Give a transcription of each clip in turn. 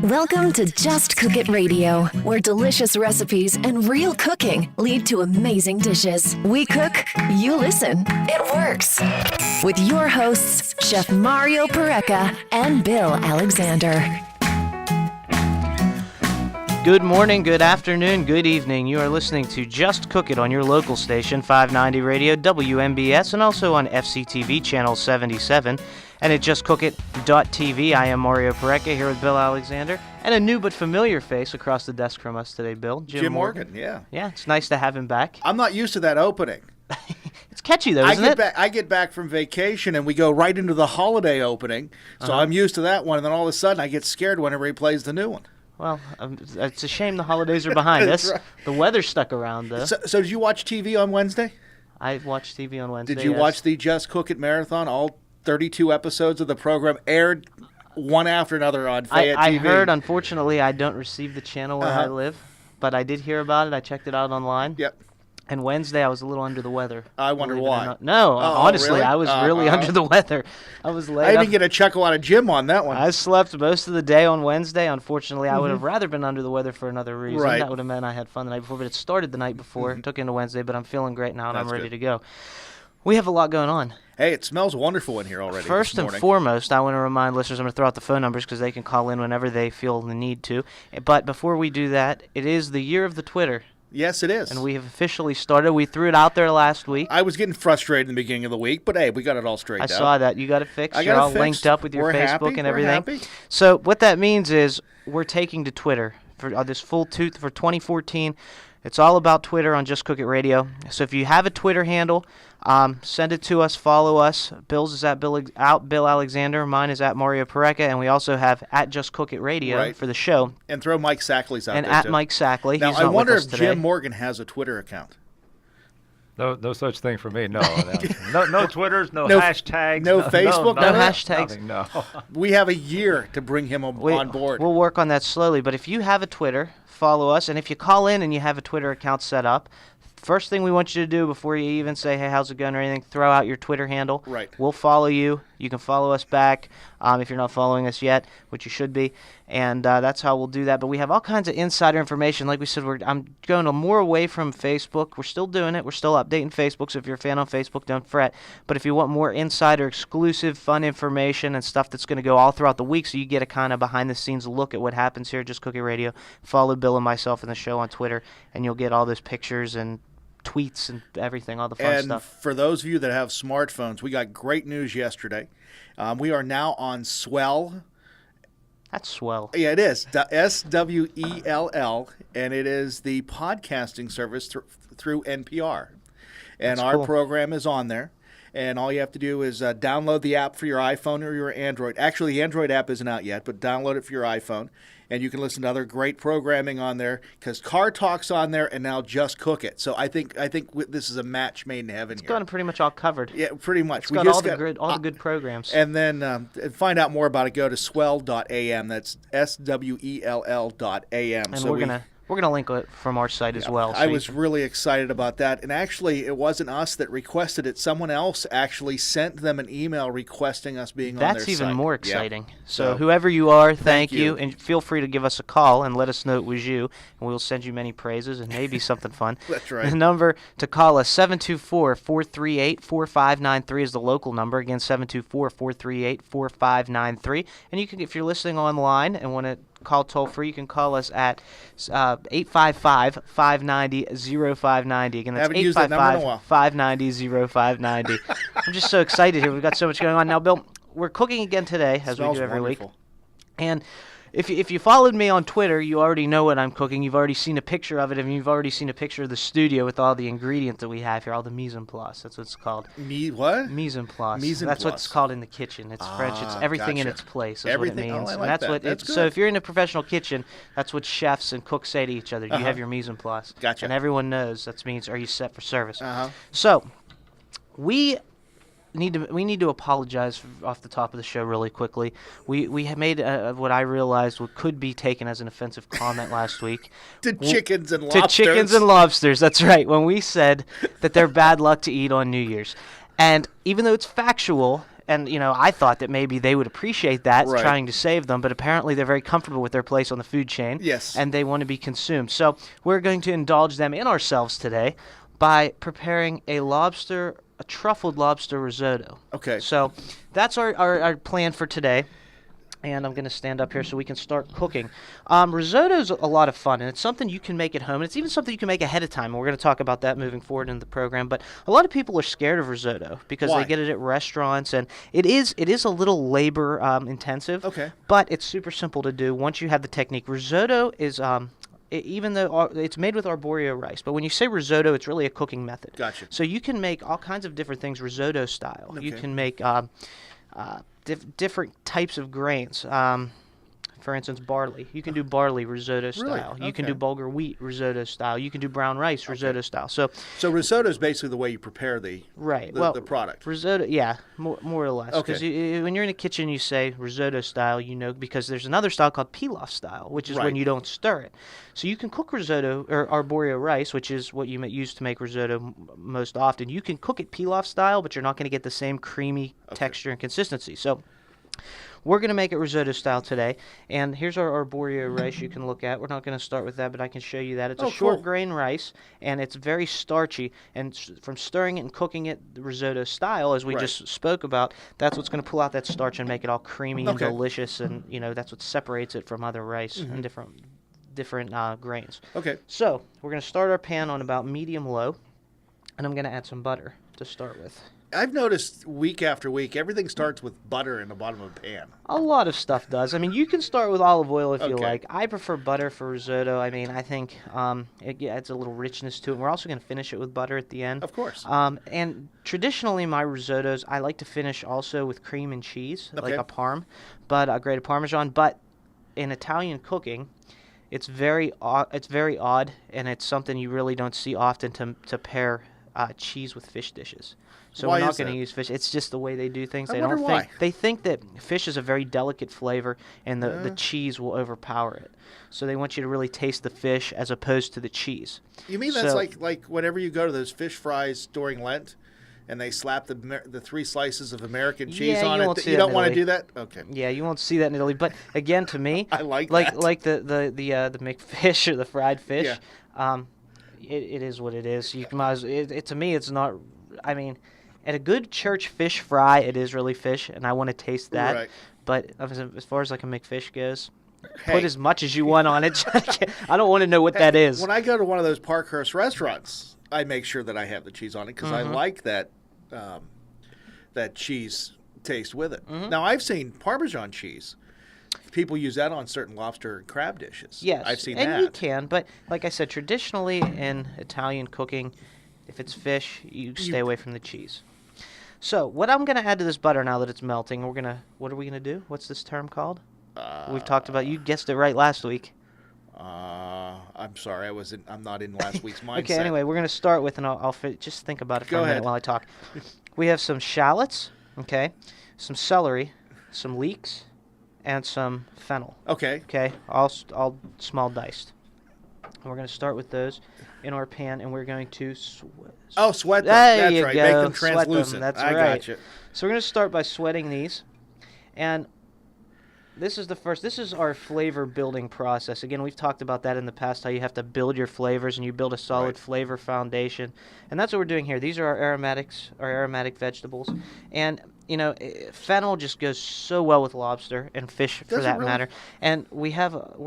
Welcome to Just Cook It Radio, where delicious recipes and real cooking lead to amazing dishes. We cook, you listen. It works. With your hosts, Chef Mario Pareca and Bill Alexander. Good morning, good afternoon, good evening. You are listening to Just Cook It on your local station, 590 Radio, WMBS, and also on FCTV Channel 77. And at justcookit.tv, I am Mario Pareca here with Bill Alexander, and a new but familiar face across the desk from us today, Bill. Jim Morgan. Yeah. Yeah, it's nice to have him back. I'm not used to that opening. It's catchy, though, isn't it? I get back from vacation, and we go right into the holiday opening, so I'm used to that one, and then all of a sudden I get scared whenever he plays the new one. Well, it's a shame the holidays are behind us. Right. The weather stuck around, though. So did you watch TV on Wednesday? I watched TV on Wednesday, Did you watch the Just Cook It Marathon? All 32 episodes of the program aired one after another on Fayette TV. I heard, unfortunately, I don't receive the channel where I live, but I did hear about it. I checked it out online. Yep. And Wednesday, I was a little under the weather. I wonder why. No, honestly, really? I was really under the weather. I was laid I up. didn't get a chuckle out of Jim on that one. I slept most of the day on Wednesday. Unfortunately, I would have rather been under the weather for another reason. Right. That would have meant I had fun the night before, but it started the night before. It took into Wednesday, but I'm feeling great now, and That's I'm ready good. to go. We have a lot going on. Hey, it smells wonderful in here already. First this and morning. foremost, I want to remind listeners, I'm going to throw out the phone numbers because they can call in whenever they feel the need to. But before we do that, it is the year of the Twitter. Yes, it is. And we have officially started. We threw it out there last week. I was getting frustrated in the beginning of the week, but hey, we got it all straightened I out. saw that. You got it fixed. I got You're it all fixed. linked up with your We're Facebook happy. and We're everything. happy. So what that means is we're taking to Twitter for this full for 2014. It's all about Twitter on Just Cook It Radio. So if you have a Twitter handle, send it to us, follow us. Bill's is at Bill Alexander. Mine is at Mario Pareca. And we also have at Just Cook It Radio for the show. And throw Mike Sackley's out and there, at too. Mike Sackley. Now, He's I not wonder with us if today. Jim Morgan has a Twitter account. No such thing for me. No Twitters, no No- hashtags, no Facebook, no no hashtags. Nothing, no. We have a year to bring him on board. We'll work on that slowly. But if you have a Twitter, follow us. And if you call in and you have a Twitter account set up, first thing we want you to do before you even say, hey, how's it going or anything, throw out your Twitter handle. Right. We'll follow you. You can follow us back if you're not following us yet, which you should be. And that's how we'll do that. But we have all kinds of insider information. Like we said, I'm going more away from Facebook. We're still doing it. We're still updating Facebook. So if you're a fan on Facebook, don't fret. But if you want more insider, exclusive, fun information and stuff that's going to go all throughout the week so you get a kind of behind-the-scenes look at what happens here at Just Cook It Radio, follow Bill and myself in the show on Twitter, and you'll get all those pictures and tweets and everything, all the fun stuff. And for those of you that have smartphones, we got great news yesterday. We are now on Swell. That's swell. Yeah, it is. SWELL, and it is the podcasting service through NPR. And That's our cool. program is on there. And all you have to do is download the app for your iPhone or your Android. Actually, the Android app isn't out yet, but download it for your iPhone. And you can listen to other great programming on there because Car Talk's on there and now Just Cook It. So I think this is a match made in heaven It's here. got it pretty much all covered. Yeah, pretty much. It's got all the good programs. And then to find out more about it, go to swell.am. That's SWELL.am. And So we're gonna link it from our site as well. I was really excited about that. And actually, it wasn't us that requested it. Someone else actually sent them an email requesting us being on their site. That's even more exciting. Yeah. So whoever you are, thank you. you. And feel free to give us a call and let us know it was you. And we'll send you many praises and maybe something fun. That's right. The number to call us, 724-438-4593 is the local number. Again, 724-438-4593. And you can, if you're listening online and want to call toll-free, you can call us at 855-590-0590. Again, that's Haven't used that number in a while. 855-590-0590. I'm just so excited here. We've got so much going on. Now, Bill, we're cooking again today, as we Smells do every wonderful. week. And if you followed me on Twitter, you already know what I'm cooking. You've already seen a picture of it, and you've already seen a picture of the studio with all the ingredients that we have here, all the mise en place. That's what it's called. What? Mise en place. Mise en That's what place. it's called in the kitchen. It's French. It's everything in gotcha. its place. Is Everything. what it means. Oh, I And like that's that. what. That's So good. if you're in a professional kitchen, that's what chefs and cooks say to each other. You have your mise en place. Gotcha. And everyone knows that means, are you set for service? Uh-huh. So we need to apologize off the top of the show really quickly. We have made what I realized could be taken as an offensive comment last week. To chickens and lobsters. To chickens and lobsters, that's right, when we said that they're bad luck to eat on New Year's. And even though it's factual, And, I thought that maybe they would appreciate that, Right. trying to save them, but apparently they're very comfortable with their place on the food chain. Yes. And they want to be consumed. So we're going to indulge them and ourselves today by preparing a truffled lobster risotto. Okay. So that's our plan for today. And I'm going to stand up here so we can start cooking. Risotto's a lot of fun, and it's something you can make at home. And it's even something you can make ahead of time, and we're going to talk about that moving forward in the program. But a lot of people are scared of risotto because Why? they get it at restaurants, and it is a little labor intensive. Okay. But it's super simple to do once you have the technique. Risotto is even though it's made with arborio rice, but when you say risotto, it's really a cooking method. Gotcha. So you can make all kinds of different things risotto style. You Okay. can make different types of grains. For instance, barley. You can do barley risotto style. You can Okay. do bulgur wheat risotto style. You can do brown rice risotto style. So risotto is basically the way you prepare the product. Risotto, yeah, more or less. Because Okay. when you're in the kitchen, you say risotto style, because there's another style called pilaf style, which is when Right. you don't stir it. So you can cook risotto or arborio rice, which is what you use to make risotto most often. You can cook it pilaf style, but you're not going to get the same creamy texture and consistency. So we're going to make it risotto style today, and here's our arborio rice you can look at. We're not going to start with that, but I can show you that. It's a short cool. grain rice, and it's very starchy, and from stirring it and cooking it the risotto style, as we Right. just spoke about, that's what's going to pull out that starch and make it all creamy and Okay. delicious, and that's what separates it from other rice and different grains. Okay. So we're going to start our pan on about medium-low, and I'm going to add some butter to start with. I've noticed week after week, everything starts with butter in the bottom of a pan. A lot of stuff does. I mean, you can start with olive oil if you Okay. like. I prefer butter for risotto. I mean, I think it adds a little richness to it. We're also going to finish it with butter at the end. Of course. And traditionally, my risottos, I like to finish also with cream and cheese, like Okay. a parm, but a grated Parmesan. But in Italian cooking, it's very odd, and it's something you really don't see often to pair cheese with fish dishes. So Why we're not is going to that? use fish. It's just the way they do things. I They wonder don't why. think they think that fish is a very delicate flavor, and the cheese will overpower it. So they want you to really taste the fish as opposed to the cheese. You mean that's So- like whenever you go to those fish fries during Lent, and they slap the 3 slices of American cheese Yeah, on you it? won't see You that don't in want to Italy. do that? Okay. Yeah, you won't see that in Italy. But again, to me, I like like that. the McFish or the fried fish. Yeah. It is what it is. You might to me, it's not. I mean, at a good church fish fry, it is really fish, and I want to taste that. Right. But as far as like a McFish goes, Hey. put as much as you want on it. I don't want to know what that is. When I go to one of those Parkhurst restaurants, I make sure that I have the cheese on it because I like that cheese taste with it. Now, I've seen Parmesan cheese. People use that on certain lobster and crab dishes. Yes, I've seen and that. you can, but like I said, traditionally in Italian cooking, if it's fish, you stay away from the cheese. So what I'm going to add to this butter now that it's melting, what are we going to do? What's this term called? We've talked about, you guessed it right last week. I'm sorry, I'm not in last week's mindset. Okay, anyway, we're going to start with, and just think about it for Go a minute ahead. while I talk. We have some shallots, okay, some celery, some leeks, and some fennel. Okay. Okay, all small diced. And we're going to start with those in our pan, and we're going to Sweat them. There That's you right. go. Make them Sweat translucent. That's I right. gotcha. So we're going to start by sweating these, and this is our flavor building process. Again, we've talked about that in the past, how you have to build your flavors and you build a solid Right. flavor foundation. And that's what we're doing here. These are our aromatics, our aromatic vegetables. And, fennel just goes so well with lobster and fish for Does it that really? matter. And we're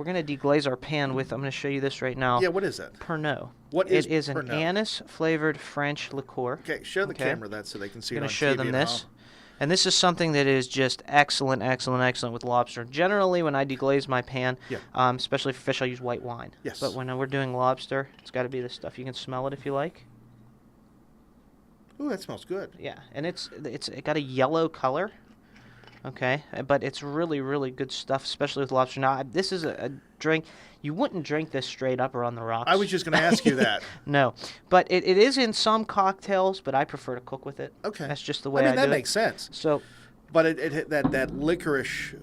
going to deglaze our pan with, I'm going to show you this right now. Yeah, what is that? Pernod. What is It is an Pernod? anise-flavored French liqueur. Okay, show the Okay. camera that so they can see I'm it going on to show TV them at this. home. And this is something that is just excellent with lobster. Generally, when I deglaze my pan, Yeah. especially for fish, I use white wine. Yes. But when we're doing lobster, it's got to be this stuff. You can smell it if you like. Ooh, that smells good. Yeah, and it got a yellow color. Okay, but it's really, really good stuff, especially with lobster. Now, this is a drink. You wouldn't drink this straight up or on the rocks. I was just going to ask you that. No, but it is in some cocktails, but I prefer to cook with it. Okay. That's just the way I do that it. makes sense. So, But that licorice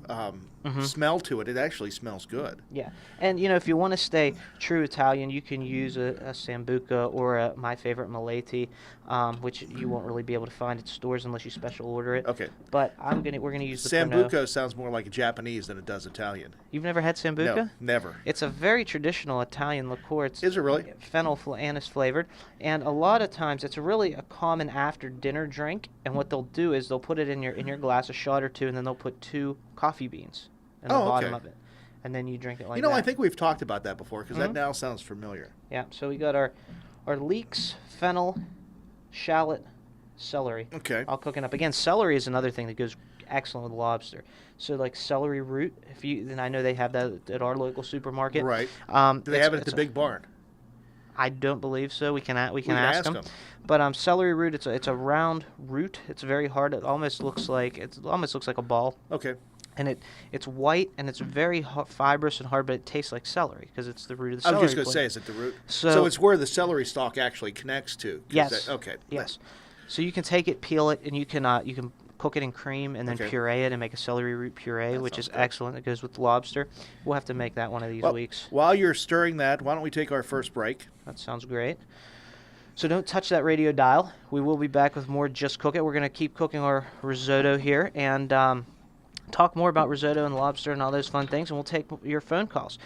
smell to it. It actually smells good. Yeah, and if you want to stay true Italian, you can use a Sambuca or my favorite Malati, which you won't really be able to find at stores unless you special order it. Okay. But we're gonna use the Sambuca Pernod. sounds more like Japanese than it does Italian. You've never had Sambuca? No, never. It's a very traditional Italian liqueur. It's Is it really? Fennel anise flavored, and a lot of times it's really a common after dinner drink. And what they'll do is they'll put it in your glass, a shot or two, and then they'll put 2 coffee beans in the bottom of it, and then you drink it like that. I think we've talked about that before because that now sounds familiar. Yeah. So we got our leeks, fennel, shallot, celery. Okay. All cooking up. Again, celery is another thing that goes excellent with lobster. So like celery root, and I know they have that at our local supermarket. Right. Do they have it at the big barn? I don't believe so. We can can ask ask them. 'em. But celery root, it's a round root. It's very hard. It almost looks like a ball. Okay. And it's white and it's very fibrous and hard, but it tastes like celery because it's the root of the I celery. was just going to say, is it the root? So So it's where the celery stalk actually connects to. Yes. Okay. Yes. So you can take it, peel it, and you can cook it in cream and then Okay. puree it and make a celery root puree, which is sounds good. excellent. It goes with lobster. We'll have to make that one of these Well, weeks. while you're stirring that, why don't we take our first break? That sounds great. So don't touch that radio dial. We will be back with more Just Cook It. We're going to keep cooking our risotto here and talk more about risotto and lobster and all those fun things, and we'll take your phone calls.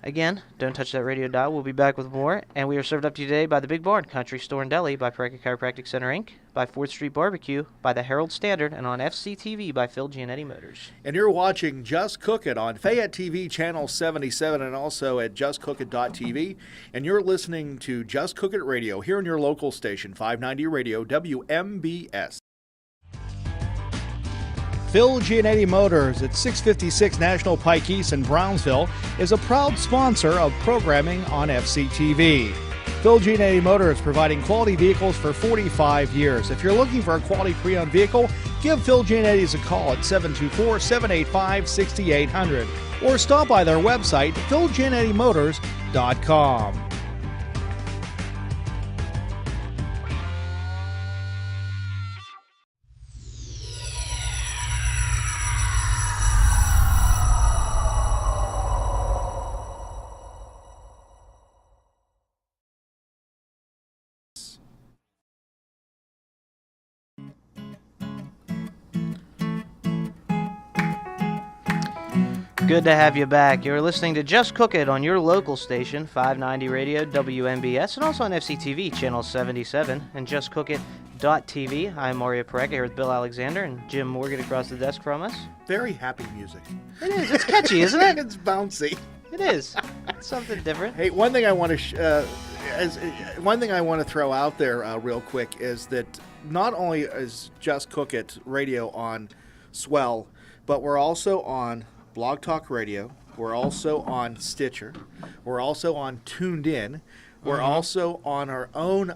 Again, don't touch that radio dial. We'll be back with more. And we are served up to you today by the Big Barn Country Store and Deli, by Pareca Chiropractic Center, Inc., by 4th Street Barbecue, by the Herald Standard, and on FCTV by Phil Gianetti Motors. And you're watching Just Cook It on Fayette TV Channel 77 and also at justcookit.tv. And you're listening to Just Cook It Radio here on your local station, 590 Radio, WMBS. Phil Gianetti Motors at 656 National Pike East in Brownsville is a proud sponsor of programming on FCTV. Phil Gianetti Motors providing quality vehicles for 45 years. If you're looking for a quality pre-owned vehicle, give Phil Gianetti's a call at 724-785-6800 or stop by their website, philgianettimotorz.com. Good to have you back. You're listening to Just Cook It on your local station, 590 Radio, WMBS, and also on FCTV, Channel 77, and JustCookIt.tv. I'm Mario Pareca here with Bill Alexander and Jim Morgan across the desk from us. Very happy music. It is. It's catchy, isn't it? It's bouncy. It is. It's something different. Hey, one thing I want to throw out there real quick is that not only is Just Cook It Radio on Swell, but we're also on Blog Talk Radio. We're also on Stitcher. We're also on Tuned In. We're also on our own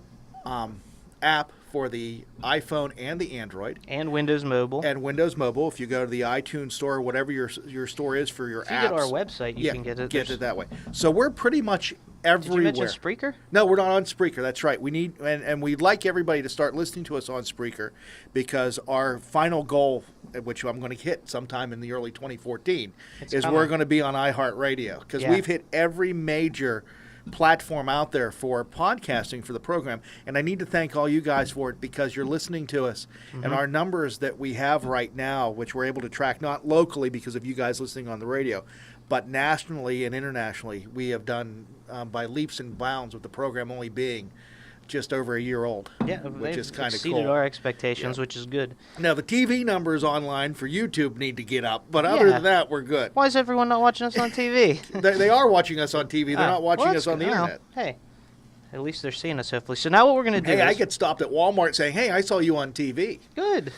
app for the iPhone and the Android. And Windows Mobile. And Windows Mobile. If you go to the iTunes store, whatever your store is for your If you apps. go to our website, you can get it. Get it that way. So we're pretty much everywhere. Did you mention Spreaker? No, we're not on Spreaker. That's right. We need and we'd like everybody to start listening to us on Spreaker because our final goal, which I'm going to hit sometime in the early 2014, is we're going to be on iHeartRadio because we've hit every major platform out there for podcasting for the program, and I need to thank all you guys for it because you're listening to us, and our numbers that we have right now, which we're able to track not locally because of you guys listening on the radio, but nationally and internationally, we have done by leaps and bounds with the program only being just over a year old, which is kind of cool. Exceeded our expectations, which is good. Now, the TV numbers online for YouTube need to get up, but other than that, we're good. Why is everyone not watching us on TV? They are watching us on TV. They're not watching us on the internet. Hey, at least they're seeing us, hopefully. So now what we're going to do Hey, I get stopped at Walmart saying, hey, I saw you on TV. Good.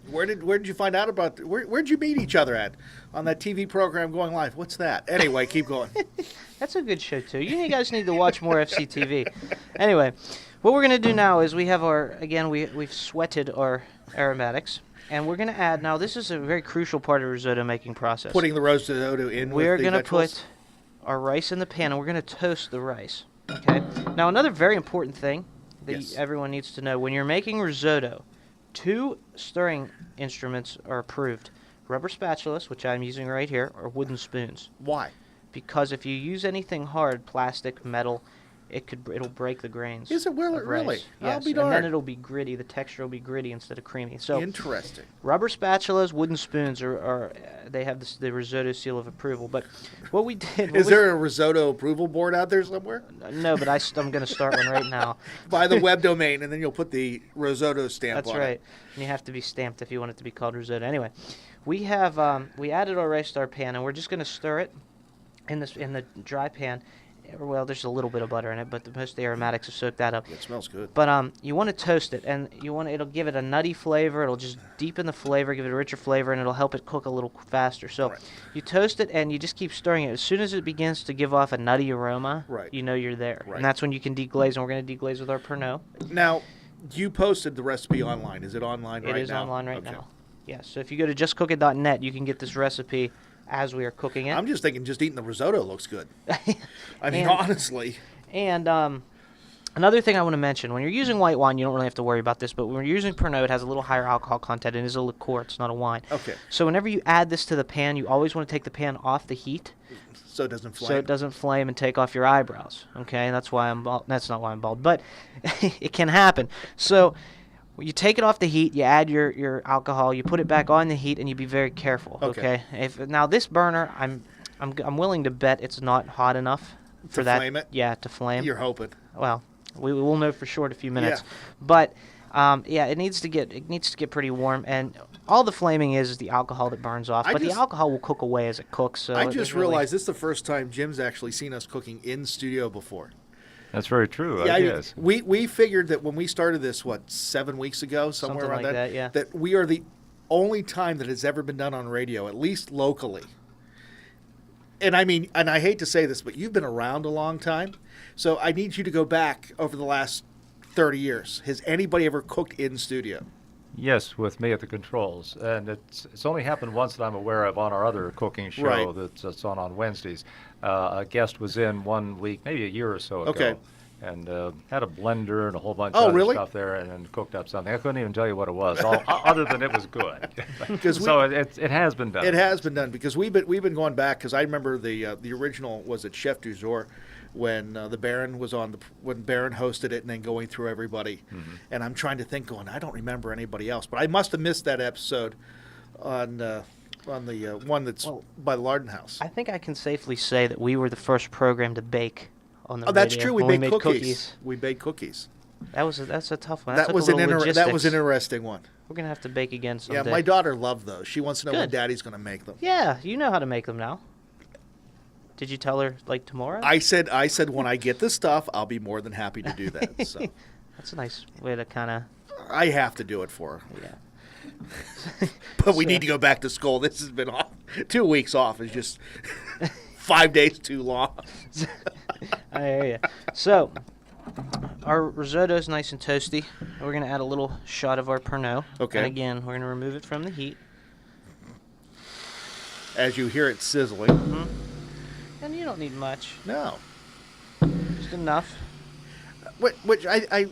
Where did you find out about, where'd you meet each other at on that TV program going live? What's that? Anyway, keep going. That's a good show, too. You guys need to watch more FCTV. Anyway, what we're going to do now is we have we've sweated our aromatics, and we're going to add, now this is a very crucial part of the risotto making process. Putting the roasted risotto in We're with the going to vegetables? put our rice in the pan, and we're going to toast the rice. Okay? Now, another very important thing that everyone needs to know, when you're making risotto, 2 stirring instruments are approved rubber spatulas, which I'm using right here, or wooden spoons. Why? Because if you use anything hard, plastic, metal, it'll break the grains. Is it really? of rice. Really? Yes. I'll be And then darned. it'll be gritty. The texture will be gritty instead of creamy. So Interesting. rubber spatulas, wooden spoons are they have the risotto seal of approval. But what we did Is there a risotto approval board out there somewhere? no, but I'm going to start one right now. Buy the web domain, and then you'll put the risotto stamp That's on right. it. And you have to be stamped if you want it to be called risotto. Anyway, we have we added our rice to our pan, and we're just going to stir it in the dry pan. Well, there's a little bit of butter in it, but most of the aromatics have soaked that up. It smells good. But you want to toast it, and it'll give it a nutty flavor. It'll just deepen the flavor, give it a richer flavor, and it'll help it cook a little faster. So Right. you toast it, and you just keep stirring it. As soon as it begins to give off a nutty aroma, Right. you know you're there. Right. And that's when you can deglaze, and we're going to deglaze with our Pernod. Now, you posted the recipe online. Is it online right now? It is online right Okay. now. Yes. So if you go to justcookit.net, you can get this recipe as we are cooking it. I'm just thinking just eating the risotto looks good. I mean, And- honestly. And another thing I want to mention, when you're using white wine, you don't really have to worry about this, but when you're using Pernod, it has a little higher alcohol content. It is a liqueur. It's not a wine. Okay. So whenever you add this to the pan, you always want to take the pan off the heat So it doesn't flame. so it doesn't flame and take off your eyebrows. Okay, that's why I'm bald. That's not why I'm bald, but it can happen. So you take it off the heat, you add your alcohol, you put it back on the heat, and you be very careful. Okay. If now this burner, I'm willing to bet it's not hot enough for that. flame it? Yeah, to flame. You're hoping. Well, we will know for sure in a few minutes. Yeah. But yeah, it needs to get pretty warm, and all the flaming is the alcohol that burns off. But the alcohol will cook away as it cooks. So I it just really- realized this is the first time Jim's actually seen us cooking in studio before. That's very true. Yeah, Yes. we figured that when we started this, 7 weeks ago, somewhere Something around like that, yeah. that we are the only time that it's ever been done on radio, at least locally. And I mean, and I hate to say this, but you've been around a long time, so I need you to go back over the last 30 years. Has anybody ever cooked in studio? Yes, with me at the controls, and it's only happened once that I'm aware of on our other cooking show Right. that's on Wednesdays. A guest was in 1 week, maybe a year or so ago, Okay. and had a blender and a whole bunch Oh, of other really? stuff there, and cooked up something. I couldn't even tell you what it was, other than it was good. 'Cause So it has been done. It has been done because we've been going back because I remember the original was at Chef du Jour when the Baron was on when Baron hosted it and then going through everybody, and I'm trying to think I don't remember anybody else, but I must have missed that episode on the one that's by the Larden House. I think I can safely say that we were the first program to bake on the Oh, that's radio true. We when made made cookies. We baked cookies. That's a tough one. That was an interesting one. We're gonna have to bake again someday. Yeah, my daughter loved those. She wants to know when Good. Daddy's going to make them. Yeah, you know how to make them now. Did you tell her like tomorrow? I said when I get the stuff, I'll be more than happy to do that. So That's a nice way to kind of I have to do it for her. yeah. But we need to go back to school. This has been off. 2 weeks off is just 5 days too long. I hear you. So, our risotto is nice and toasty. We're going to add a little shot of our Pernod. Okay. And again, we're going to remove it from the heat. As you hear it sizzling. And you don't need much, No. just enough. Which I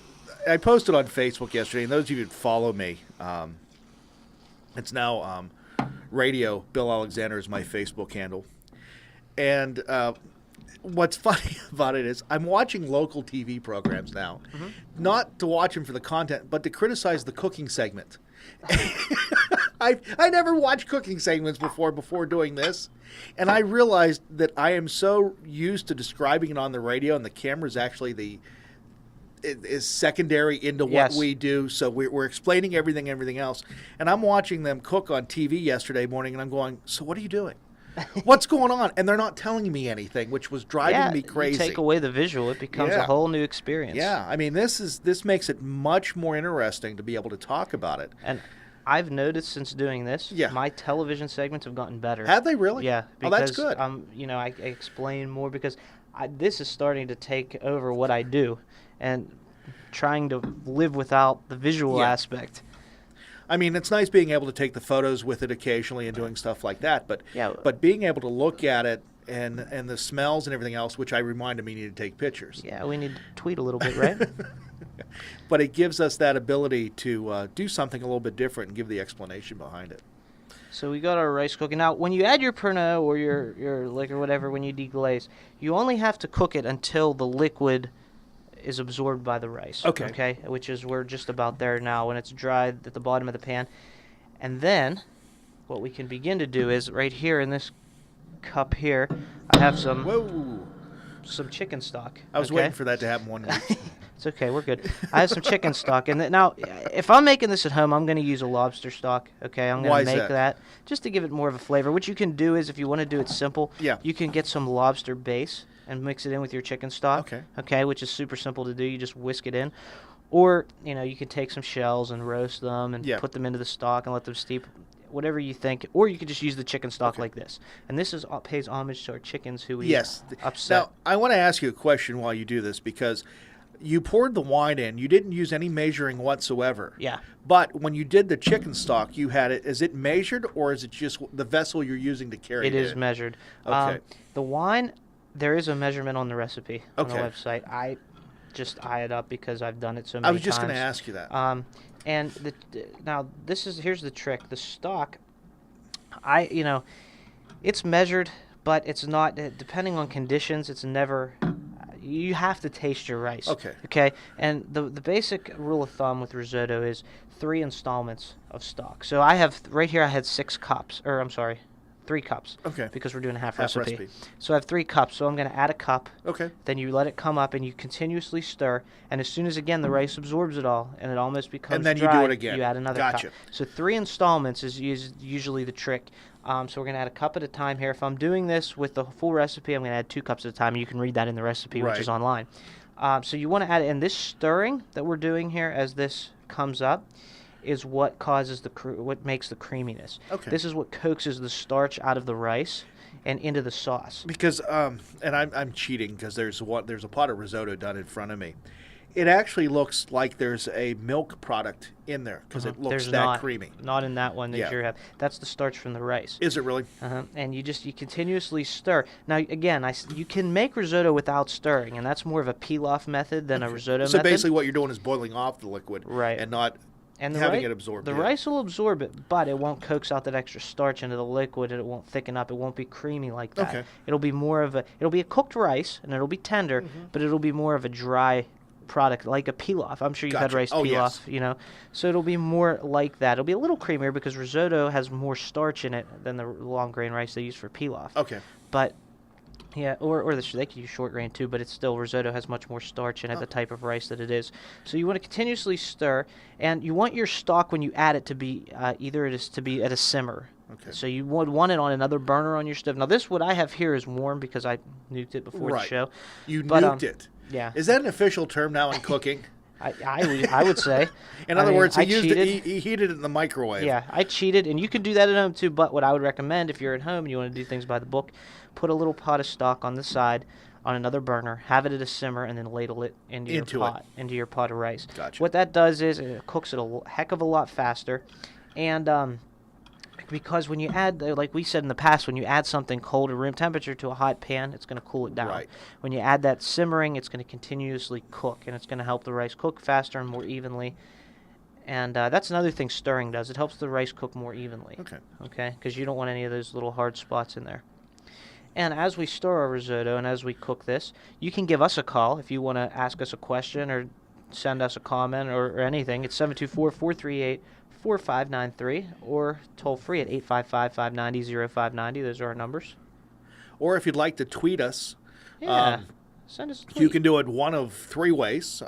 posted on Facebook yesterday, and those of you that follow me, it's now Radio Bill Alexander is my Facebook handle. And what's funny about it is I'm watching local TV programs now, not to watch them for the content, but to criticize the cooking segment. I never watched cooking segments before doing this, and I realized that I am so used to describing it on the radio, and the camera is actually is secondary into what Yes. we do. So we're explaining everything else, and I'm watching them cook on TV yesterday morning, and I'm going, so what are you doing? What's going on? And they're not telling me anything, which was driving me crazy. You take away the visual, it becomes Yeah. a whole new experience. Yeah, I mean, this makes it much more interesting to be able to talk about it. And I've noticed since doing this, Yeah. my television segments have gotten better. Have they really? Yeah. Oh, that's because, good. I explain more because this is starting to take over what I do, and trying to live without the visual Yeah. aspect. I mean, it's nice being able to take the photos with it occasionally and doing stuff like that, but Yeah. but being able to look at it and the smells and everything else, which I reminded me need to take pictures. Yeah, we need to tweet a little bit, right? But it gives us that ability to do something a little bit different and give the explanation behind it. So we got our rice cooking. Now, when you add your Pernod or your liquor, whatever, when you deglaze, you only have to cook it until the liquid is absorbed by the rice. Okay. Okay, which is we're just about there now when it's dry at the bottom of the pan. And then what we can begin to do is right here in this cup here, I have some chicken stock. I was waiting for that to happen one week. It's okay, we're good. I have some chicken stock, and now if I'm making this at home, I'm going to use a lobster stock. Okay, I'm going to make that just to give it more of a flavor. What you can do is, if you want to do it simple, you can get some lobster base and mix it in with your chicken stock. Okay, which is super simple to do. You just whisk it in, or you can take some shells and roast them and put them into the stock and let them steep. Whatever you think, or you could just use the chicken stock like this. And this pays homage to our chickens who we upset. Now, I want to ask you a question while you do this, because you poured the wine in. You didn't use any measuring whatsoever. Yeah. But when you did the chicken stock, you had it. Is it measured, or is it just the vessel you're using to carry it? It is measured. Okay. The wine, there is a measurement on the recipe on the website. I just eye it up because I've done it so many times. I was just going to ask you that. And now here's the trick. The stock, it's measured, but it's not. Depending on conditions, it's never. You have to taste your rice. Okay. And the basic rule of thumb with risotto is 3 installments of stock. So I have right here. I had 3 cups. Okay. Because we're doing a half recipe. So I have 3 cups. So I'm going to add a cup. Okay. Then you let it come up and you continuously stir. And as soon as, again, the rice absorbs it all and it almost becomes and then dry, you do it again. You add another cup. So 3 installments is usually the trick. So we're going to add a cup at a time here. If I'm doing this with the full recipe, I'm going to add 2 cups at a time. You can read that in the recipe, which is online. So you want to add it. And this stirring that we're doing here as this comes up is what causes what makes the creaminess. Okay. This is what coaxes the starch out of the rice and into the sauce. Because and I'm cheating because there's a pot of risotto done in front of me. It actually looks like there's a milk product in there because it looks creamy. Not in that one that you have. That's the starch from the rice. Is it really? And you continuously stir. Now again, you can make risotto without stirring, and that's more of a pilaf method than a risotto method. So basically, what you're doing is boiling off the liquid, and not having it absorbed. The rice will absorb it, but it won't coax out that extra starch into the liquid, and it won't thicken up. It won't be creamy like that. Okay. It'll be a cooked rice, and it'll be tender, but it'll be more of a dry product, like a pilaf. I'm sure you've had rice pilaf, So it'll be more like that. It'll be a little creamier because risotto has more starch in it than the long grain rice they use for pilaf. Okay. But yeah, or they could use short grain too, but it's still risotto has much more starch in it, the type of rice that it is. So you want to continuously stir, and you want your stock when you add it to be either it is to be at a simmer. Okay. So you would want it on another burner on your stove. Now what I have here is warm because I nuked it before the show. You nuked it. Yeah. Is that an official term now in cooking? I would say. In other words, he heated it in the microwave. Yeah, I cheated, and you can do that at home too. But what I would recommend, if you're at home and you want to do things by the book, put a little pot of stock on the side on another burner, have it at a simmer, and then ladle it into your pot of rice. Gotcha. What that does is it cooks it a heck of a lot faster, and because when you add, like we said in the past, when you add something cold at room temperature to a hot pan, it's going to cool it down. Right. When you add that simmering, it's going to continuously cook, and it's going to help the rice cook faster and more evenly. And that's another thing stirring does. It helps the rice cook more evenly. Okay? Because you don't want any of those little hard spots in there. And as we stir our risotto and as we cook this, you can give us a call if you want to ask us a question or send us a comment or anything. It's 724-438-4593 or toll free at 855-590-0590. Those are our numbers. Or if you'd like to tweet us, send us a tweet. You can do it one of 3 ways.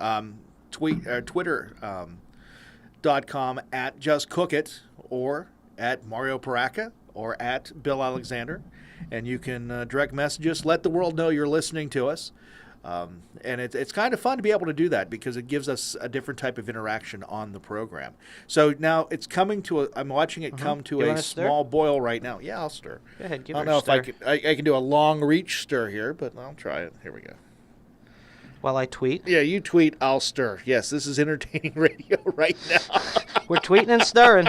Twitter.com at Just Cook It, or at Mario Paraca, or at Bill Alexander. And you can direct message us, let the world know you're listening to us. And it's kind of fun to be able to do that because it gives us a different type of interaction on the program. So now it's coming to I'm watching it come to a small boil right now. Yeah, I'll stir. Go ahead, give it a stir. I don't know if I can do a long reach stir here, but I'll try it. Here we go. While I tweet? Yeah, you tweet, I'll stir. Yes, this is entertaining radio right now. We're tweeting and stirring.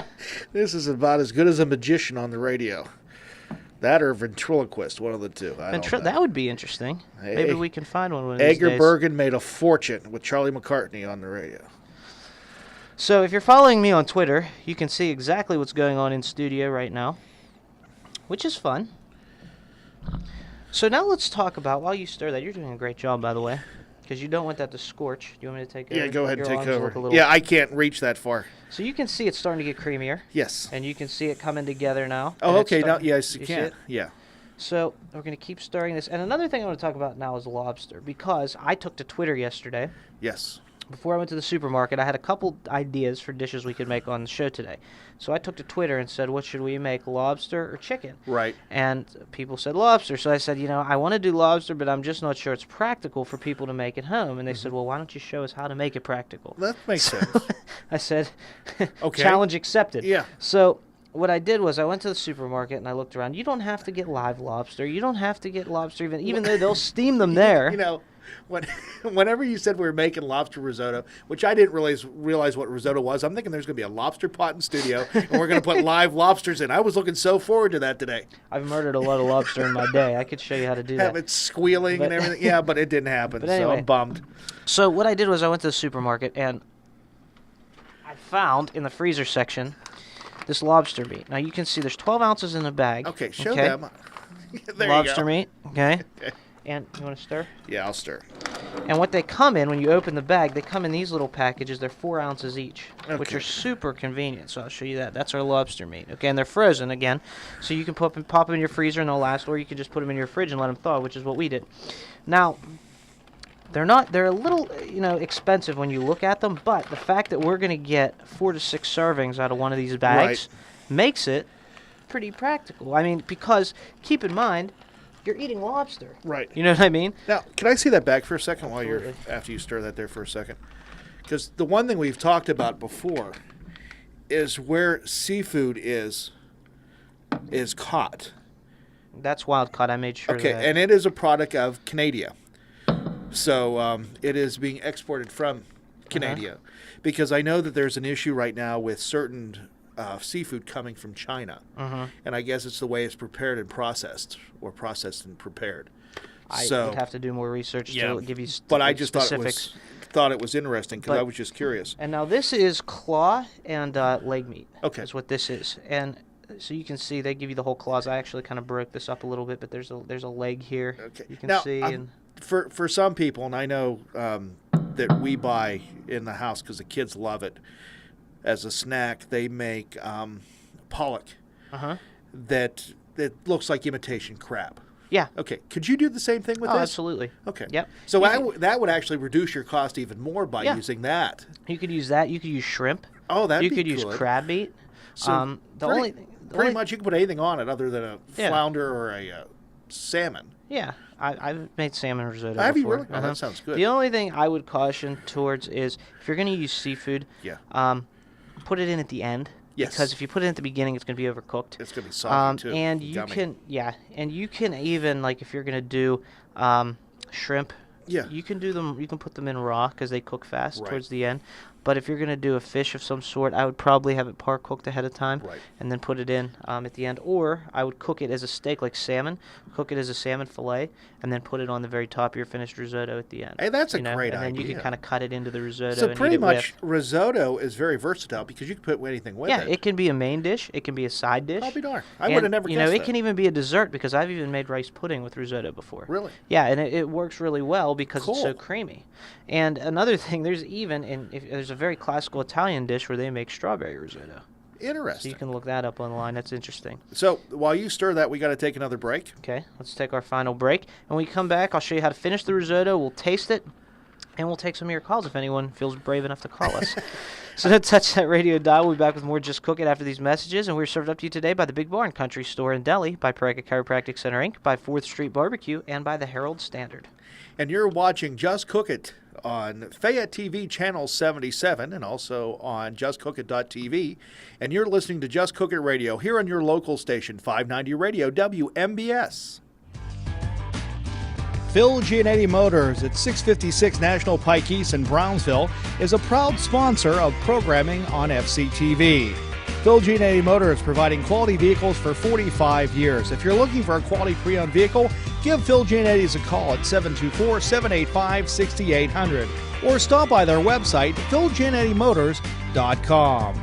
This is about as good as a magician on the radio. That or ventriloquist, one of the two. That would be interesting. Maybe we can find one of these Edgar days. Bergen made a fortune with Charlie McCartney on the radio. So if you're following me on Twitter, you can see exactly what's going on in studio right now, which is fun. So now let's talk about, while you stir that, you're doing a great job, by the way, because you don't want that to scorch. Do you want me to take over? Yeah, go ahead and Your take arms over. look a little- Yeah, I can't reach that far. So you can see it's starting to get creamier, Yes. and you can see it coming together now. Oh, and it's okay. Now, starting- yes, you see can. it? Yeah. So we're going to keep stirring this. And another thing I want to talk about now is lobster, because I took to Twitter yesterday. Yes. Before I went to the supermarket, I had a couple ideas for dishes we could make on the show today. So I took to Twitter and said, what should we make, lobster or chicken? Right. And people said lobster. So I said, I want to do lobster, but I'm just not sure it's practical for people to make at home. And they said, well, why don't you show us how to make it practical? That makes sense. I said, Okay. challenge accepted. Yeah. So what I did was I went to the supermarket and I looked around. You don't have to get live lobster. You don't have to get lobster even though they'll steam them there. Whenever you said we were making lobster risotto, which I didn't realize what risotto was, I'm thinking there's going to be a lobster pot in studio, and we're going to put live lobsters in. I was looking so forward to that today. I've murdered a lot of lobster in my day. I could show you how to do Have that. it squealing and everything. Yeah, but it didn't happen, But so anyway. I'm bummed. So what I did was I went to the supermarket and I found in the freezer section this lobster meat. Now you can see there's 12 ounces in a bag. Okay, show them. There Lobster you go. meat, okay? And you want to stir? Yeah, I'll stir. And what they come in, when you open the bag, they come in these little packages. They're 4 ounces each, which Okay. are super convenient. So I'll show you that. That's our lobster meat. Okay, and they're frozen again. So you can pop them in your freezer and they'll last, or you can just put them in your fridge and let them thaw, which is what we did. Now, they're a little, expensive when you look at them, but the fact that we're going to get 4 to 6 servings out of one of these bags makes it pretty practical. I mean, because keep in mind, you're eating lobster. Right. You know what I mean? Now, can I see that bag for a second Absolutely. after you stir that there for a second? Because the one thing we've talked about before is where seafood is caught. That's wild caught. I made sure Okay, that. and it is a product of Canada. So it is being exported from Canada. Because I know that there's an issue right now with certain seafood coming from China. And I guess it's the way it's prepared and processed, or processed and prepared. I would have to do more research to give you but I just specifics. thought it was interesting because But- I was just curious. And now this is claw and leg meat. Okay. Is what this is. And so you can see they give you the whole claws. I actually kind of broke this up a little bit, but there's a leg here. Okay. You can Now, see. And for some people, and I know that we buy in the house because the kids love it as a snack, they make pollock that looks like imitation crab. yeah. Okay, could you do the same thing with Oh, this? absolutely. Okay. Yep. So You that would actually reduce your cost even more by Yeah. using that. You could use that. You could use shrimp. Oh, that'd You be could use good. crab meat. So pretty much you can put anything on it other than a Yeah. flounder or a salmon. Yeah, I've made salmon risotto Have you before. really? Oh, that sounds good. The only thing I would caution towards is if you're going to use seafood, put it in at the end. Yes. Because if you put it at the beginning, it's going to be overcooked. It's going to be soggy too. And you Gummy. you can even, like, if you're going to do shrimp, Yeah. you can do them. You can put them in raw because they cook fast Right. towards the end. But if you're going to do a fish of some sort, I would probably have it par cooked ahead of time, Right. and then put it in at the end. Or I would cook it as a steak, like salmon. Cook it as a salmon fillet, and then put it on the very top of your finished risotto at the end. Hey, that's a you know? great And then you idea. can kind of cut it into the risotto. So and pretty eat it much with. risotto is very versatile because you can put anything with Yeah, it. it can be a main dish. It can be a side dish. I'll be darned. I And, would have never guessed it that. can even be a dessert because I've even made rice pudding with risotto before. Really? Yeah, and it works really well because it's so Cool. creamy. And another thing, there's a very classical Italian dish where they make strawberry risotto. So Interesting. you can look that up online. That's interesting. So while you stir that, we got to take another break. Okay, let's take our final break. And when we come back, I'll show you how to finish the risotto. We'll taste it, and we'll take some of your calls if anyone feels brave enough to call us. So don't touch that radio dial. We'll be back with more Just Cook It after these messages. And we're served up to you today by the Big Barn Country Store in Delhi, by Paraka Chiropractic Center, Inc., by 4th Street Barbecue, and by the Herald Standard. And you're watching Just Cook It on Fayette TV Channel 77 and also on justcookit.tv. And you're listening to Just Cook It Radio here on your local station, 590 Radio, WMBS. Phil Giannetti Motors at 656 National Pike East in Brownsville is a proud sponsor of programming on FCTV. Phil Giannetti Motors providing quality vehicles for 45 years. If you're looking for a quality pre-owned vehicle, give Phil Giannetti's a call at 724-785-6800 or stop by their website, philgiannettimotorz.com.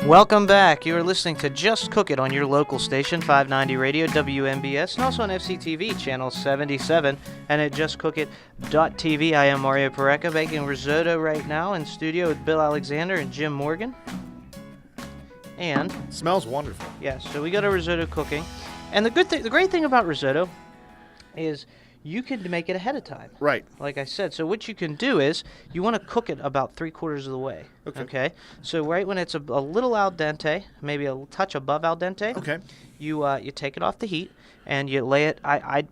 Welcome back. You are listening to Just Cook It on your local station, 590 Radio, WMBS, and also on FCTV, channel 77, and at justcookit.tv. I am Mario Pareca, making risotto right now in studio with Bill Alexander and Jim Morgan. And Smells wonderful. yes, so we got a risotto cooking. And the great thing about risotto is you can make it ahead of time. Right. Like I said, so what you can do is you want to cook it about 3/4 of the way. Okay. So right when it's a little al dente, maybe a touch above al dente. Okay. You take it off the heat and you lay it.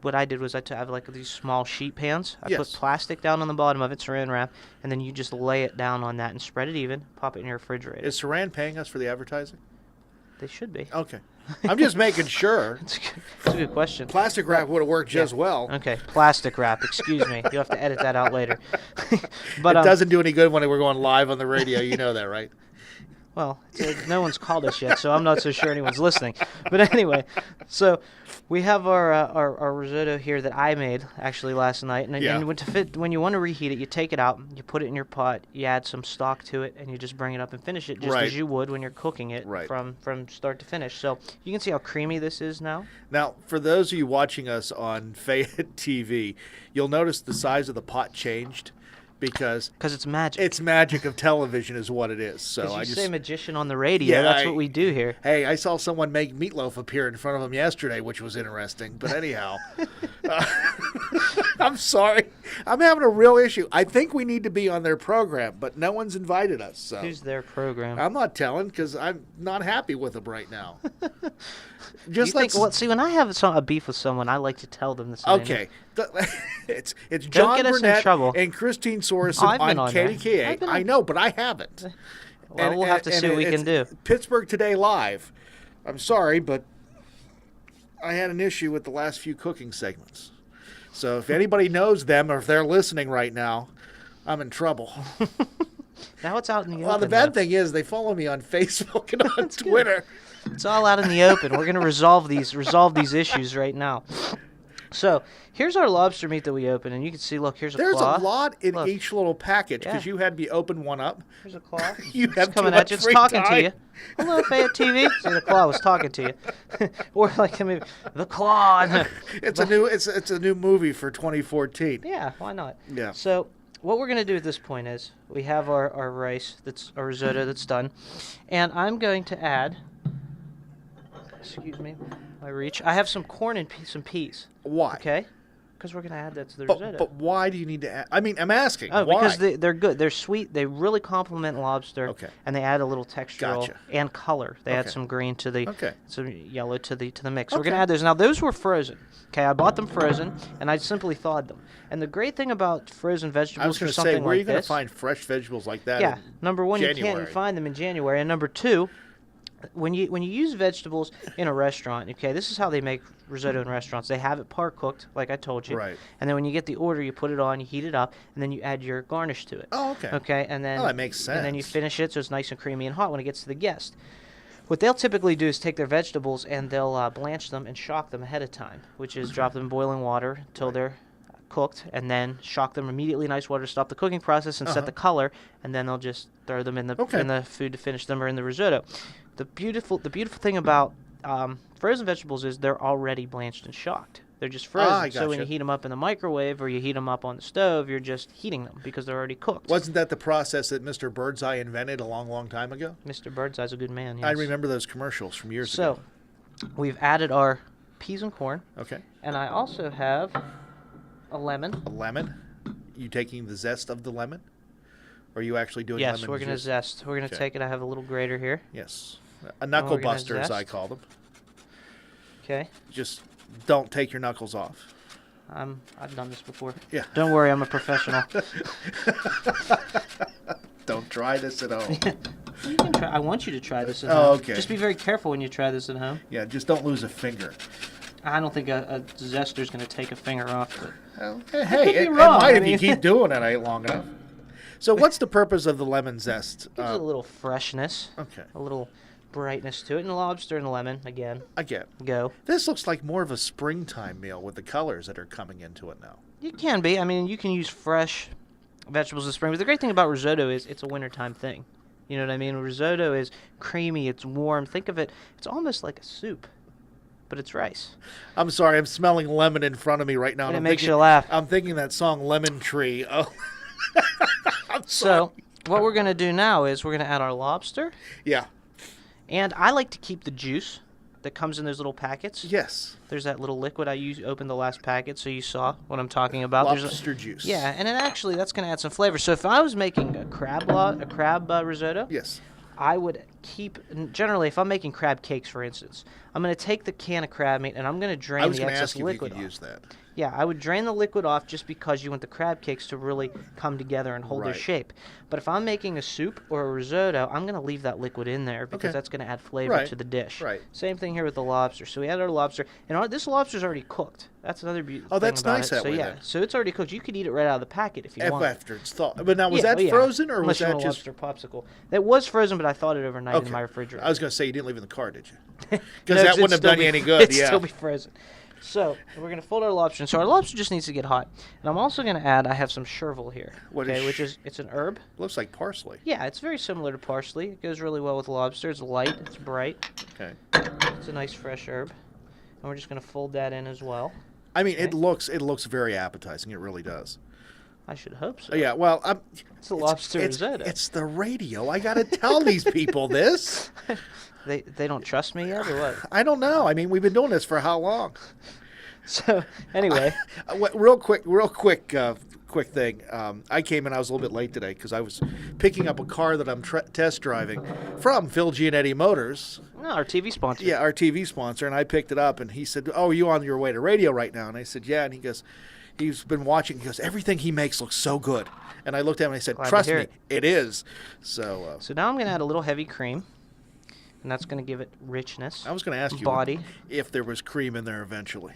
What I did was I have like these small sheet pans. I put Yes. plastic down on the bottom of it, saran wrap, and then you just lay it down on that and spread it even. Pop it in your refrigerator. Is Saran paying us for the advertising? They should be. Okay. I'm just making sure. It's a good question. Plastic wrap would have worked just well. Okay, plastic wrap. Excuse me. You'll have to edit that out later. But It doesn't do any good when we're going live on the radio. You know that, right? Well, no one's called us yet, so I'm not so sure anyone's listening. But anyway, so we have our risotto here that I made actually last night, and, Yeah. and when you want to reheat it, you take it out, you put it in your pot, you add some stock to it, and you just bring it up and finish it just Right. as you would when you're cooking it Right. from start to finish. So you can see how creamy this is now. Now, for those of you watching us on Fayette TV, you'll notice the size of the pot changed because It's magic. it's magic of television is what it is. So As you I just say magician on the radio, Yeah, that's what we do here. Hey, I saw someone make meatloaf appear in front of them yesterday, which was interesting. But anyhow, I'm sorry. I'm having a real issue. I think we need to be on their program, but no one's invited us. So Who's their program? I'm not telling because I'm not happy with them right now. Just You like think, well, see, when I have a beef with someone, I like to tell them the same. okay, it's John get us in Burnett trouble. and Christine Sorensen I've been on on there. KDKA. I've been I on- know, but I haven't. Well, we'll have to see what we can do. Pittsburgh Today Live. I'm sorry, but I had an issue with the last few cooking segments. So if anybody knows them or if they're listening right now, I'm in trouble. Now it's out in the open. Well, the bad though. thing is they follow me on Facebook and on Twitter. It's all out in the open. We're going to resolve these issues right now. So here's our lobster meat that we opened, and you can see. Look, here's a There's claw. a lot in Look. each little package because Yeah. you had me open one up. Here's a claw. You It's have coming too at you. much It's free talking time. to you. Hello, Fayette TV. See, the claw was talking to you, or like maybe the claw. And It's a new movie for 2014. yeah, why not? Yeah. So what we're going to do at this point is we have our rice, that's our risotto that's done, and I'm going to add, excuse me, my reach, I have some corn and some peas, Why? okay? Because we're going to add that to the risotto. But why do you need to add? I mean, I'm asking. Oh, why? because they're good. They're sweet. They really complement lobster. Okay. And they add a little textural Gotcha. and color. They add Okay. some green to the, Okay. some yellow to the mix. So we're Okay. gonna add those. Now those were frozen. Okay, I bought them frozen, and I simply thawed them. And the great thing about frozen vegetables I was for going to something say, where are you like going to this, find fresh vegetables like that? yeah, in number one, you January? can't find them in January, and number two, when you use vegetables in a restaurant, okay, this is how they make risotto in restaurants. They have it par cooked, like I told you, Right. and then when you get the order, you put it on, you heat it up, and then you add your garnish to it. Oh, okay. Okay, and then that makes And then you sense. finish it so it's nice and creamy and hot when it gets to the guest. What they'll typically do is take their vegetables and they'll blanch them and shock them ahead of time, which is drop them in boiling water until they're cooked, and then shock them immediately in ice water to stop the cooking process and set the color, and then they'll just throw them in the Okay. in the food to finish them or in the risotto. The beautiful thing about frozen vegetables is they're already blanched and shocked. They're just frozen. I So when gotcha. you heat them up in the microwave or you heat them up on the stove, you're just heating them because they're already cooked. Wasn't that the process that Mr. Birdseye invented a long, long time ago? Mr. Birdseye's a good man. Yes. I remember those commercials from years So, ago. we've added our peas and corn, Okay. and I also have a lemon. A lemon? You taking the zest of the lemon? Or are you actually doing Yes, lemon we're going to juice? zest. We're going to Okay. take it. I have a little grater here. Yes. A knuckle we're gonna buster, as I zest. call them. Okay. Just don't take your knuckles off. I've done this before. Yeah. Don't worry, I'm a professional. Don't try this at home. You can try. I want you to try this at Oh, home. okay. Just be very careful when you try this at home. Yeah, just don't lose a finger. I don't think a zester's going to take a finger off. But Well, could hey, be it wrong. might I if you mean- keep doing it long enough. So what's the purpose of the lemon zest? gives it a little freshness, Okay, a little brightness to it. And lobster and lemon, again, I get. go. This looks like more of a springtime meal with the colors that are coming into it now. You can be. I mean, you can use fresh vegetables in spring. But the great thing about risotto is it's a wintertime thing. You know what I mean? Risotto is creamy. It's warm. Think of it. It's almost like a soup, but it's rice. I'm sorry, I'm smelling lemon in front of me right now. And it I'm makes thinking, you laugh. I'm thinking that song Lemon Tree. Oh. I'm So what we're going to do now is we're going to add our lobster. Yeah. And I like to keep the juice that comes in those little packets. Yes. There's that little liquid. Opened the last packet, so you saw what I'm talking about. Lobster juice. Yeah, and that's going to add some flavor. So if I was making a crab risotto, Yes. I would generally, if I'm making crab cakes, for instance, I'm going to take the can of crab meat and I'm going to drain I was the going to excess ask you if you liquid could off. use that. Yeah, I would drain the liquid off just because you want the crab cakes to really come together and hold their Right. shape. But if I'm making a soup or a risotto, I'm going to leave that liquid in there because Okay. that's going to add flavor Right. to the dish. Right. Same thing here with the lobster. So we add our lobster, and this lobster's already cooked. That's another beautiful Oh, thing that's about nice it. that so way yeah, then. so it's already cooked. You could eat it right out of the packet if you want. After it's thawed. But now, was Yeah, that oh, yeah. frozen or Unless was you that want a just... lobster popsicle? That was frozen, but I thawed it overnight Okay. in my refrigerator. I was going to say you didn't leave it in the car, did you? No, Because that 'cause wouldn't have it'd still done you be- any good. It'd Yeah. still be frozen. So we're gonna fold our lobster, and so our lobster just needs to get hot. And I'm also gonna add. I have some chervil here. What okay, is which is it's an herb. Looks like parsley. Yeah, it's very similar to parsley. It goes really well with lobster. It's light. It's bright. Okay. It's a nice fresh herb. And we're just gonna fold that in as well. I mean, Okay. it looks very appetizing. It really does. I should hope so. Yeah. Well, It's a lobster it's, risotto. it's the radio. I got to tell these people this. They don't trust me yet, or what? I don't know. I mean, we've been doing this for how long? So anyway, Real quick thing. I came in. I was a little bit late today because I was picking up a car that I'm test driving from Phil Gianetti Motors. no, our TV sponsor. Yeah, our TV sponsor. And I picked it up, and he said, "Oh, are you on your way to radio right now?" And I said, "Yeah." And he goes, "He's been watching." He goes, "Everything he makes looks so good." And I looked at him and I said, Glad to "Trust hear me, it. it is." So So now I'm gonna add a little heavy cream, and that's gonna give it richness. I was going to ask you body if there was cream in there eventually.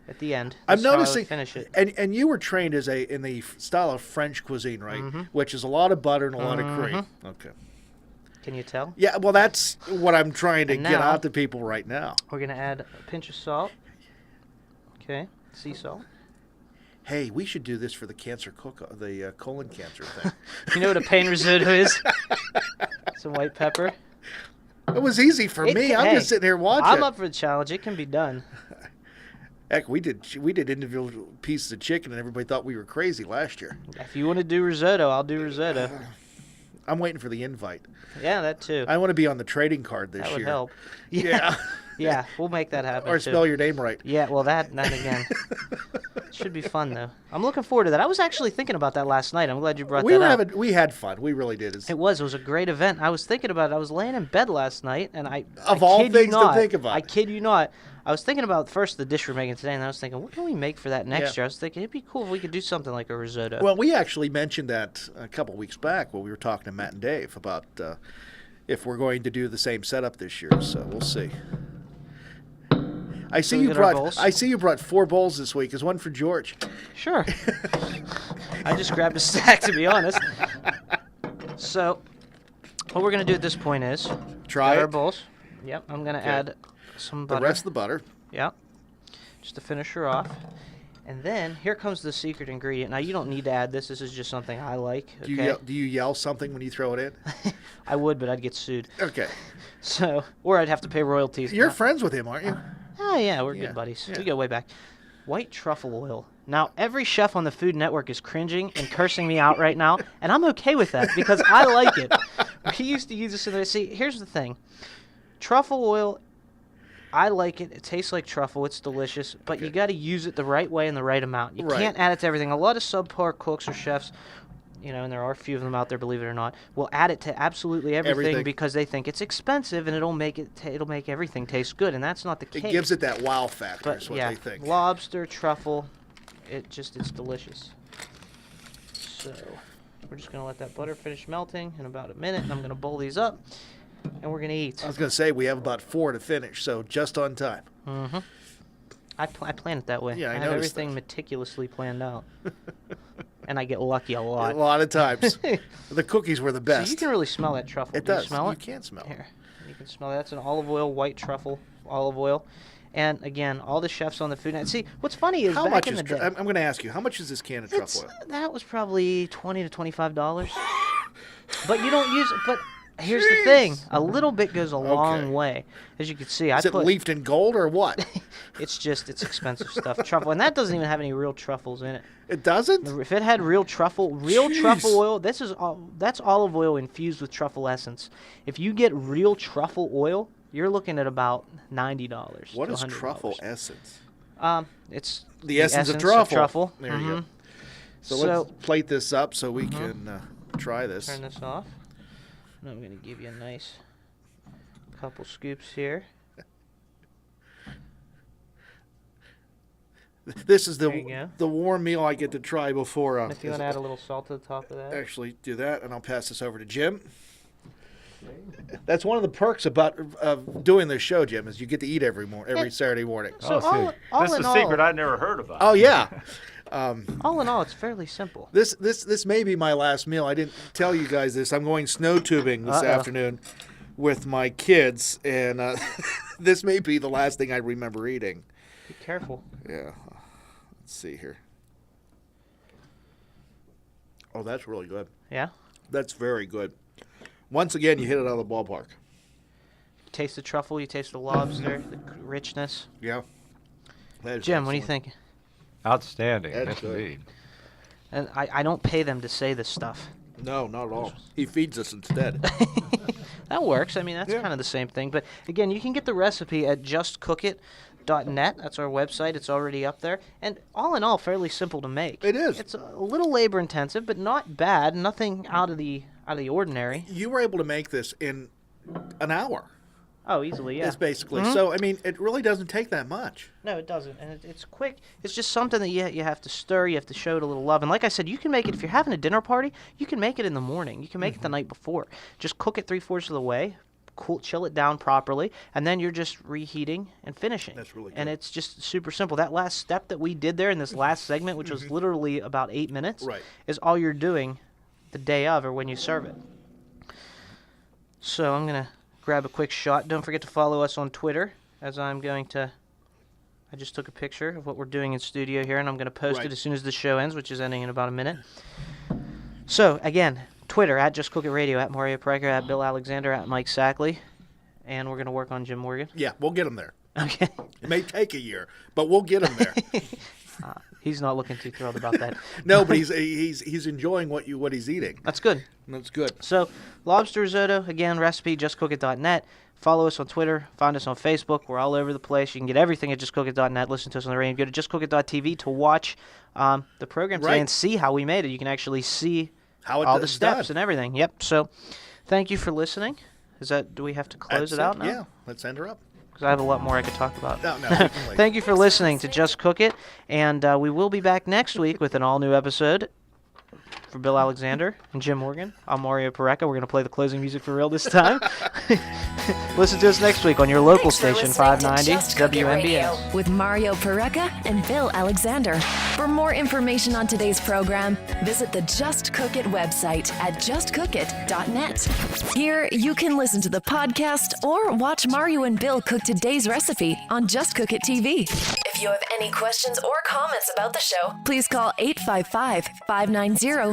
at the end. I'm That's how I would noticing, finish it. and you were trained as in the style of French cuisine, right? Mm-hmm. Which is a lot of butter and a lot of cream. Okay. Can you tell? Yeah, well, that's what I'm trying to And get now- out to people right now. We're gonna add a pinch of salt. Okay, sea salt. Hey, we should do this for the colon cancer thing. You know what a pain risotto is? Some white pepper. It was easy for It me. can- I'm hey, just sitting here watching. I'm up for the challenge. It can be done. Heck, we did individual pieces of chicken, and everybody thought we were crazy last year. If you want to do risotto, I'll do risotto. I'm waiting for the invite. Yeah, that too. I want to be on the trading card this That year. would help. Yeah. Yeah, we'll make that happen Or too. spell your name right. Yeah, well, that again. Should be fun, though. I'm looking forward to that. I was actually thinking about that last night. I'm glad you brought that up. We had fun. We really did. It was a great event. I was thinking about it. I was laying in bed last night, and Of I all kid you things to not, think about. I kid you not. I was thinking about first the dish we're making today, and I was thinking, what can we make for that next Yeah. year? I was thinking it'd be cool if we could do something like a risotto. Well, we actually mentioned that a couple weeks back when we were talking to Matt and Dave about if we're going to do the same setup this year. So we'll see. I see we you get our brought. bowls? I see you brought 4 bowls this week. Is one for George? Sure. I just grabbed a stack, to be honest. So, what we're gonna do at this point is Try got our it. bowls. Yep, I'm gonna add some The butter. rest of the butter. Yep. Just to finish her off. And then here comes the secret ingredient. Now you don't need to add this. This is just something I like. Do Okay. do you yell something when you throw it in? I would, but I'd get sued. Okay. So, or I'd have to pay royalties. You're friends with him, aren't you? Oh yeah, we're Yeah, good buddies. yeah. We go way back. White truffle oil. Now every chef on the Food Network is cringing and cursing me out right now, and I'm okay with that because I like it. We used to use this in there. See, here's the thing. Truffle oil, I like it. It tastes like truffle. It's delicious, but you Okay. got to use it the right way and the right amount. You Right. can't add it to everything. A lot of subpar cooks or chefs, and there are a few of them out there, believe it or not, will add it to absolutely everything. Because they think it's expensive and it'll make everything taste good, and that's not the case. It gives it that wow factor. But Is what yeah, they think. lobster, truffle, it's delicious. So We're just going to let that butter finish melting in about a minute, and I'm going to bowl these up, and we're going to eat. I was going to say we have about 4 to finish, so just on time. Mm-hmm. I planned it that way. Yeah, I have noticed everything that. meticulously planned out. And I get lucky a lot. A lot of times. The cookies were the best. So you can really smell that truffle. It Can does. You smell it? You can smell it. Here, you can smell that. That's an olive oil, white truffle olive oil. And again, all the chefs on the Food Network. See, what's funny is How back much in is? the day, I'm going to ask you. How much is this can of truffle oil? that was probably $20 to $25. But you don't use it. But here's the thing: a little bit goes a long way. As you can see, Is it leafed in gold or what? It's expensive stuff. Truffle, and that doesn't even have any real truffles in it. It doesn't? If it had real truffle oil, that's olive oil infused with truffle essence. If you get real truffle oil, you're looking at about $90. What to is $100. truffle essence? It's The essence of truffle. There you go. So let's plate this up so we can try this. Turn this off. And I'm going to give you a nice couple scoops here. This is There you go. the warm meal I get to try before. If you want to add a little salt to the top of that. Actually, do that, and I'll pass this over to Jim. That's one of the perks about doing this show, Jim, is you get to eat every Saturday morning. So all this is in a all- secret I never heard about. Oh yeah. All in all, it's fairly simple. This may be my last meal. I didn't tell you guys this. I'm going snow tubing this afternoon with my kids, and this may be the last thing I remember eating. Be careful. Yeah. Let's see here. Oh, that's really good. Yeah? That's very good. Once again, you hit it out of the ballpark. You taste the truffle, you taste the lobster, the richness. Yeah. That is Jim, what do you excellent. think? Outstanding. That's Yes, good. indeed. And I don't pay them to say this stuff. No, not at all. He feeds us instead. That works. I mean, that's Yeah. kind of the same thing. But again, you can get the recipe at justcookit.net. That's our website. It's already up there. And all in all, fairly simple to make. It is. It's a little labor intensive, but not bad. Nothing out of the ordinary. You were able to make this in an hour. Oh, easily, yeah. It's basically. So, I mean, it really doesn't take that much. No, it doesn't, and it's quick. It's just something that you have to stir. You have to show it a little love. And like I said, you can make it if you're having a dinner party. You can make it in the morning. You can make it the night before. Just cook it 3/4 of the way, chill it down properly, and then you're just reheating and finishing. That's really And good. it's just super simple. That last step that we did there in this last segment, which was literally about 8 minutes, Right. is all you're doing the day of or when you serve it. So I'm gonna grab a quick shot. Don't forget to follow us on Twitter, as I'm going to. I just took a picture of what we're doing in studio here, and I'm going to post Right. it as soon as the show ends, which is ending in about a minute. So, again, Twitter, at Just Cook It Radio, at Mario Precker, at Bill Alexander, at Mike Sackley. And we're going to work on Jim Morgan. Yeah, we'll get him there. Okay. It may take a year, but we'll get him there. He's not looking too thrilled about that. No, but he's enjoying what he's eating. That's good. That's good. So, lobster risotto, again, recipe, justcookit.net. Follow us on Twitter. Find us on Facebook. We're all over the place. You can get everything at justcookit.net. Listen to us on the radio. Go to justcookit.tv to watch the program today Right. and see how we made it. You can actually see How all the it's steps done. and everything. Yep. So, thank you for listening. Do we have to close That's it out now? Yeah, let's end her up. Because I have a lot more I could talk about. No, we can leave. Thank you for listening to Just Cook It. And we will be back next week with an all-new episode. For Bill Alexander and Jim Morgan, I'm Mario Pareca. We're going to play the closing music for real this time. Listen to us next week on your local Thanks for station, listening to 590 Just Cook It Radio WMBS. with Mario Pareca and Bill Alexander. For more information on today's program, visit the Just Cook It website at justcookit.net. Here, you can listen to the podcast or watch Mario and Bill cook today's recipe on Just Cook It TV. If you have any questions or comments about the show, please call 855-590-0590.